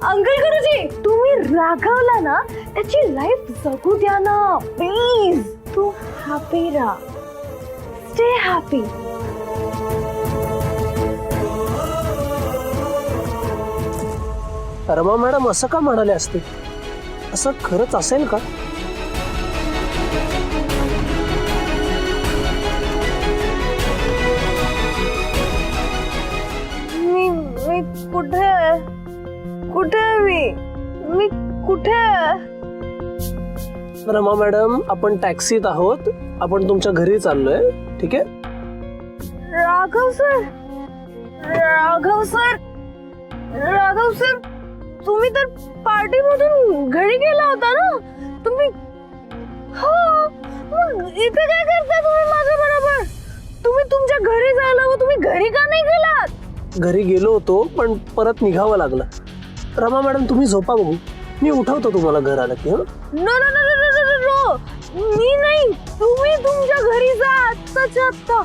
अंकल गुरुजी, तुम्ही राघवला ना त्याची लाईफ जगू द्या ना प्लीज. तू हॅपी राहा, स्टे हॅपी. रमा मॅडम असं का म्हणाले असते? असं खरंच असेल का? मी कुठे कुठे मी कुठे? रमा मॅडम आपण टॅक्सीत आहोत, आपण तुमच्या घरी चाललोय. ठीक आहे? Raghav sir, Raghav sir, Raghav sir, तुम्ही तर पार्टी मधून घरी गेला होता ना तुम्ही? हो, मग इथे काय करता तुम्ही माझ्या बरोबर? तुम्ही तुमच्या घरी जायला हवं, तुम्ही घरी का नाही गेलात? घरी गेलो होतो पण परत निघावं लागलं. रमा मॅडम तुम्ही झोपा बघू, मी उठवतो तुम्हाला घर आलं की. No no no no no no, मी नाही, तुम्ही तुमच्या घरी जा आत्ताच्या आत्ता.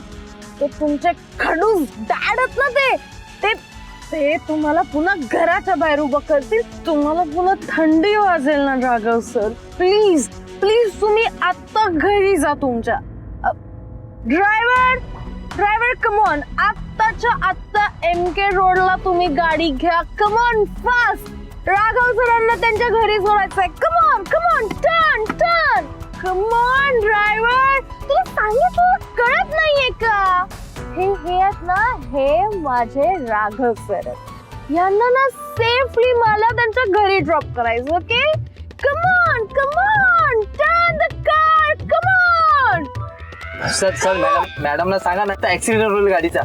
ते तुमचे खडूस डॅड आहेत ना, ते तुम्हाला पुन्हा घराच्या बाहेर उभं करतील, तुम्हाला पुन्हा थंडी वाजेल ना. राघव सर प्लीज प्लीज तुम्ही आत्ता घरी जा तुमच्या. ड्रायव्हर कमॉन, आत्ताच्या आत्ता MK रोडला तुम्ही गाडी घ्या. कमॉन फास्ट, राघव सरांना त्यांच्या घरी सोडायचंय. Come on come on, turn. Come on driver, तुला सांगितलं कळत नाहीये का? हे आहेत ना, हे माझे राघव सर, यांना ना सेफली मला त्यांच्या घरी ड्रॉप करायचं. Okay, come on come on, turn the car, come on. Sir मॅडमला सांगा ना, ऍक्सिडेंट होईल गाडीचा.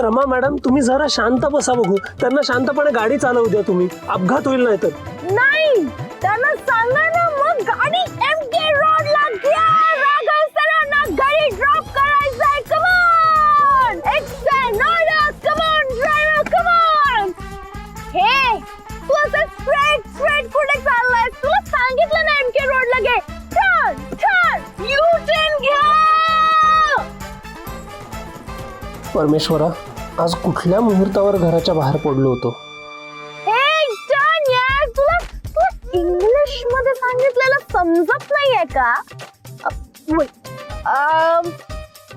रमा मॅडम तुम्ही जरा शांत बसा बघू, त्यांना शांतपणे गाडी चालवू द्या तुम्ही, अपघात होईल नाही तर. नाही, त्यांना सांगा ना मग गाडी MK रोडला घ्या. राघव सरांना घरी ड्रॉप करायचंय. Come on, extend order, come on driver, come on. हे तू असं स्ट्रेट कुठे चाललाय? तुला सांगितलं ना MK रोडला घे. टर्न, यू टर्न घ्या. परमेश्वरा, आज कुठल्या मुहूर्तावर घराच्या बाहेर पडलो होतो? तुला इंग्लिश मध्ये सांगितलेलं समजत नाहीये का?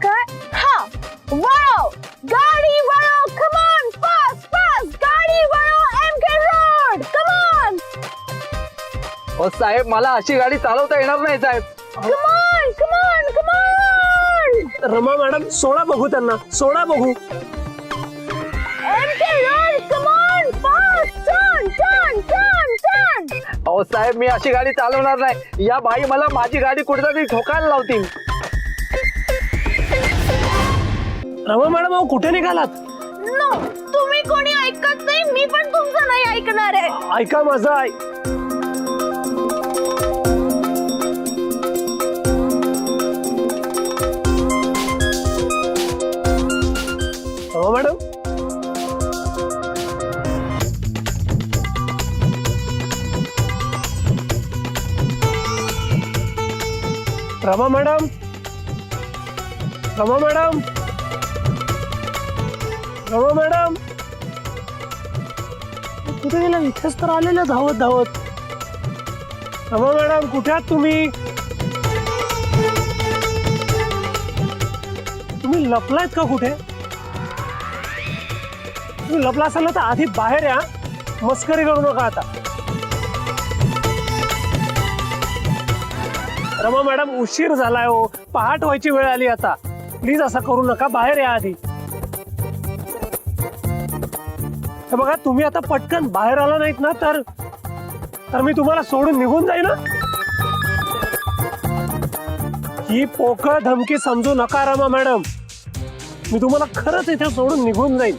काय? हा, वळव, गाडी वळव, कमॉन फास्ट, गाडी वळव, MK रोड, कमॉन. साहेब मला अशी गाडी चालवता येणार नाही साहेब. Come on come on come on. Rama madam सोडा बघू त्यांना, सोडा बघू. MK road, come on fast, turn. साहेब मी अशी गाडी चालवणार नाही. या बाई मला माझी गाडी कुठेतरी ठोकायला लावतील. रमा मॅडम अहो कुठे निघालात? नो, तुम्ही कोणी ऐकत नाही, मी पण तुमचं नाही ऐकणार आहे. ऐका माझं Rama madam. Rama madam, Rama madam, Rama madam कुठे गेला? इथेच तर आलेलं धावत धावत. रमा मॅडम कुठे आहात तुम्ही? तुम्ही लपलायत का कुठे? तुम्ही लपला असाल तर आधी बाहेर या, मस्करी करू नका आता. रमा मॅडम उशीर झालाय हो, पहाट व्हायची वेळ आली आता. प्लीज असं करू नका, बाहेर या आधी. तर बघा तुम्ही आता पटकन बाहेर आला नाहीत ना तर मी तुम्हाला सोडून निघून जाईन ना. ही पोकळ धमकी समजू नका रमा मॅडम. मी तुम्हाला खरंच इथे सोडून निघून जाईन.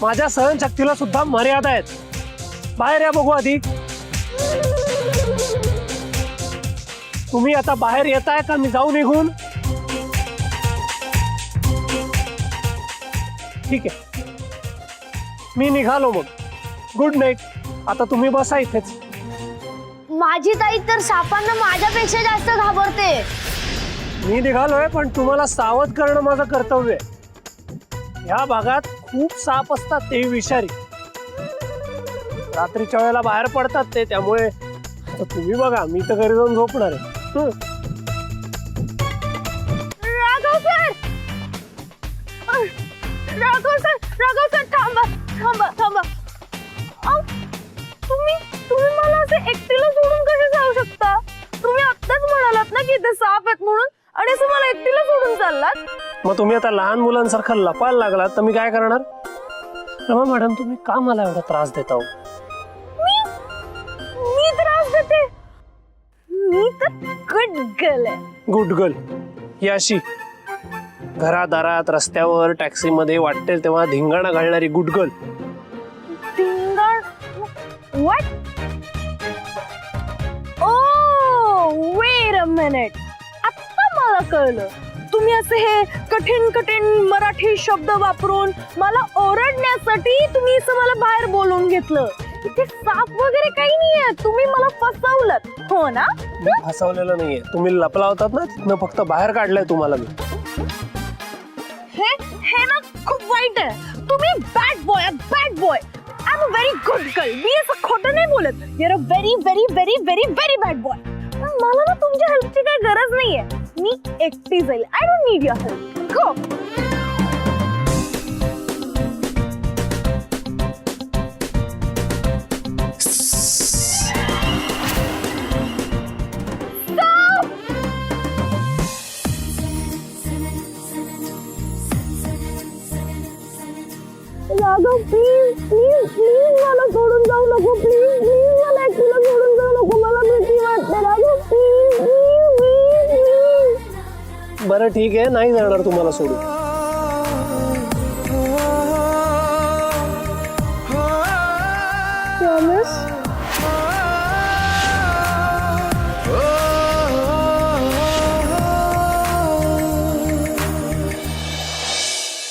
माझ्या सहनशक्तीला सुद्धा मर्यादा आहेत. बाहेर या बघू आधी. तुम्ही आता बाहेर येताय का मी जाऊ निघून? ठीक आहे, मी निघालो मग. Good night. आता तुम्ही बसा इथेच. माझी ताई तर सापांना माझ्यापेक्षा जास्त घाबरते. मी निघालोय, पण तुम्हाला सावध करणं माझं कर्तव्य आहे. ह्या भागात खूप साप असतात, ते विषारी. रात्रीच्या वेळेला बाहेर पडतात ते, त्यामुळे आता तुम्ही बघा, मी तर घरी जाऊन झोपणार आहे. राघव सर थांबा थांबा थांबा. तुम्ही मला असे एकटीला सोडून कसे जाऊ शकता? तुम्ही आत्ताच म्हणालात ना की इथे साप आहेत म्हणून, आणि असं मला एकटीला सोडून चाललात. मग तुम्ही आता लहान मुलांसारखं लपायला लागलात तर मी काय करणार? रमा मॅडम, तुम्ही का मला एवढा त्रास देता हो? मी त्रास देते? मी तर गुड गर्ल आहे. गुड गर्ल ही अशी घरादारात, रस्त्यावर, टॅक्सीमध्ये वाटेल तेव्हा धिंगाणा घालणारी गुड गर्ल. धिंगाण? What? Oh wait a minute, आता मला कळलं. तुम्ही असे हे कठीण कठीण मराठी शब्द वापरून मला ओरडण्यासाठी तुम्ही असं मला बाहेर बोलवून घेतलं. इथे साप वगैरे काही नाहीये, तुम्ही मला फसवलत, हो ना? मी फसवलेलं नाहीये. तुम्ही लपला होतात ना, तिथनं फक्त बाहेर काढलंय तुम्हाला मी. हे ना खूप वाईट आहे. तुम्ही bad boy, bad boy. I am a very good girl. मी असं खोटं नाही बोलत. You are a very very very very very bad boy. मला ना तुमच्या हेल्पची काही गरज नाहीये. मी एकटी जाईल. I don't need your help. Go. Raghav please please please मला सोडून जाऊ नको. प्लीज प्लीज मला एकटीला सोडून जाऊ नको. मला भीती वाटते. Raghav please please please. बरं ठीक आहे, नाही जाणार तुम्हाला सोडून. प्रॉमिस?